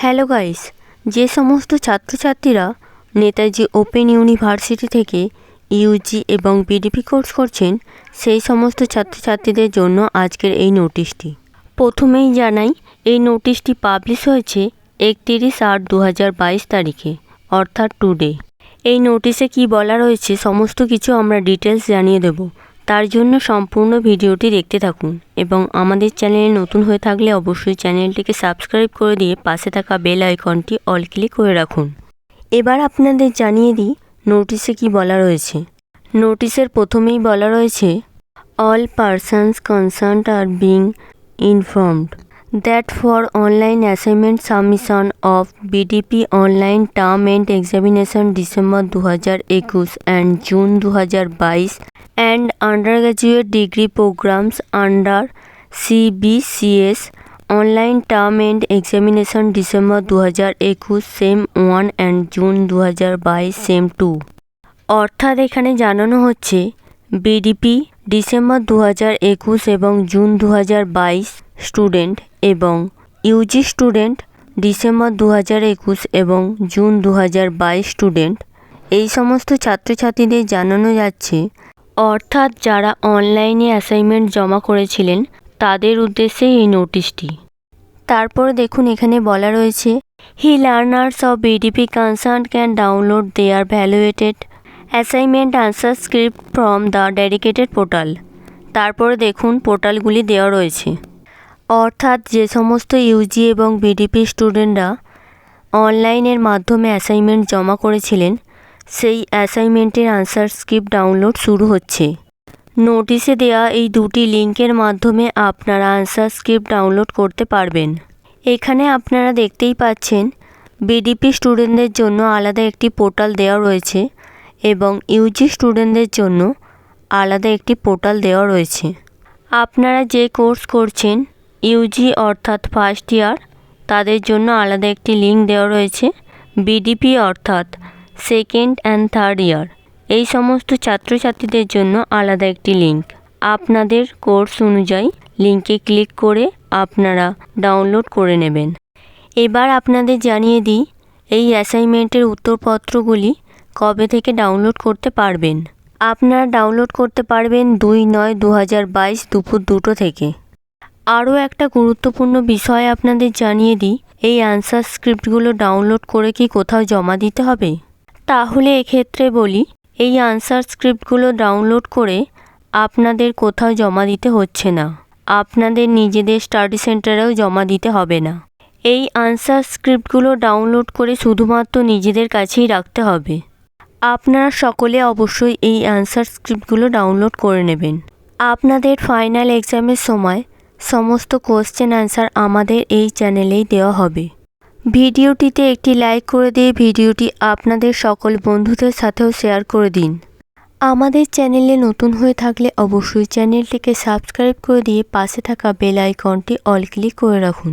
Hello guys, যে সমস্ত ছাত্রছাত্রীরা নেতাজি ওপেন ইউনিভার্সিটি থেকে ইউজি এবং বিডিপি কোর্স করছেন সেই সমস্ত ছাত্রছাত্রীদের জন্য আজকের এই নোটিশটি। প্রথমেই জানাই, এই নোটিশটি পাবলিশ হয়েছে 31/8/2022 তারিখে, অর্থাৎ টুডে। এই নোটিশে কি বলা রয়েছে সমস্ত কিছু আমরা ডিটেলস জানিয়ে দেব। তার জন্য সম্পূর্ণ ভিডিওটি দেখতে থাকুন এবং আমাদের চ্যানেলে নতুন হয়ে থাকলে অবশ্যই চ্যানেলটিকে সাবস্ক্রাইব করে দিয়ে পাশে থাকা বেল আইকনটি অল ক্লিক করে রাখুন। এবার আপনাদের জানিয়ে দিই নোটিশে কি বলা রয়েছে। নোটিশের প্রথমেই বলা রয়েছে, all persons concerned are being informed that for online assignment submission of BDP online term and examination December 2021 and June 2022 and undergraduate degree programs under CBCS online term and examination December 2021 same 1 and June 2022 same 2। অর্থাৎ এখানে জানানো হচ্ছে BDP December 2021 এবং June 2022 student এবং Yuji student December 2021 এবং June 2022 student, এই সমস্ত ছাত্রছাত্রীদের জানানো যাচ্ছে, অর্থাৎ যারা অনলাইনে অ্যাসাইনমেন্ট জমা করেছিলেন তাদের উদ্দেশ্যে এই নোটিশটি। তারপর দেখুন এখানে বলা রয়েছে, he learners of BDP concern can download their valuated assignment answer script from the dedicated portal. তারপরে দেখুন পোর্টালগুলি দেওয়া রয়েছে, অর্থাৎ যে সমস্ত ইউজি এবং বিডিপি স্টুডেন্টরা অনলাইনের মাধ্যমে অ্যাসাইনমেন্ট জমা করেছিলেন সেই অ্যাসাইনমেন্টের আনসার স্ক্রিপ্ট ডাউনলোড শুরু হচ্ছে। নোটিশে দেওয়া এই দুটি লিঙ্কের মাধ্যমে আপনারা আনসার স্ক্রিপ্ট ডাউনলোড করতে পারবেন। এখানে আপনারা দেখতেই পাচ্ছেন বিডিপি স্টুডেন্টদের জন্য আলাদা একটি পোর্টাল দেওয়া রয়েছে এবং ইউজি স্টুডেন্টদের জন্য আলাদা একটি পোর্টাল দেওয়া রয়েছে। আপনারা যে কোর্স করছেন ইউজি অর্থাৎ ফার্স্ট ইয়ার তাদের জন্য আলাদা একটি লিঙ্ক দেওয়া রয়েছে, বিডিপি অর্থাৎ সেকেন্ড অ্যান্ড থার্ড ইয়ার এই সমস্ত ছাত্রছাত্রীদের জন্য আলাদা একটি লিঙ্ক। আপনাদের কোর্স অনুযায়ী লিঙ্কে ক্লিক করে আপনারা ডাউনলোড করে নেবেন। এবার আপনাদের জানিয়ে দিই এই অ্যাসাইনমেন্টের উত্তরপত্রগুলি কবে থেকে ডাউনলোড করতে পারবেন। আপনারা ডাউনলোড করতে পারবেন 2/9/2022 দুপুর 2টো থেকে। আরও একটা গুরুত্বপূর্ণ বিষয় আপনাদের জানিয়ে দিই, এই আনসার স্ক্রিপ্টগুলো ডাউনলোড করে কি কোথাও জমা দিতে হবে? তাহলে এক্ষেত্রে বলি, এই আনসার স্ক্রিপ্টগুলো ডাউনলোড করে আপনাদের কোথাও জমা দিতে হচ্ছে না, আপনাদের নিজেদের স্টাডি সেন্টারেও জমা দিতে হবে না। এই আনসার স্ক্রিপ্টগুলো ডাউনলোড করে শুধুমাত্র নিজেদের কাছেই রাখতে হবে। আপনারা সকলে অবশ্যই এই আনসার স্ক্রিপ্টগুলো ডাউনলোড করে নেবেন। আপনাদের ফাইনাল এক্সামের সময় সমস্ত কোশ্চেন অ্যান্সার আমাদের এই চ্যানেলেই দেওয়া হবে। ভিডিওটিতে একটি লাইক করে দিয়ে ভিডিওটি আপনাদের সকল বন্ধুদের সাথেও শেয়ার করে দিন। আমাদের চ্যানেলে নতুন হয়ে থাকলে অবশ্যই চ্যানেলটিকে সাবস্ক্রাইব করে দিয়ে পাশে থাকা বেল আইকনটি অল ক্লিক করে রাখুন।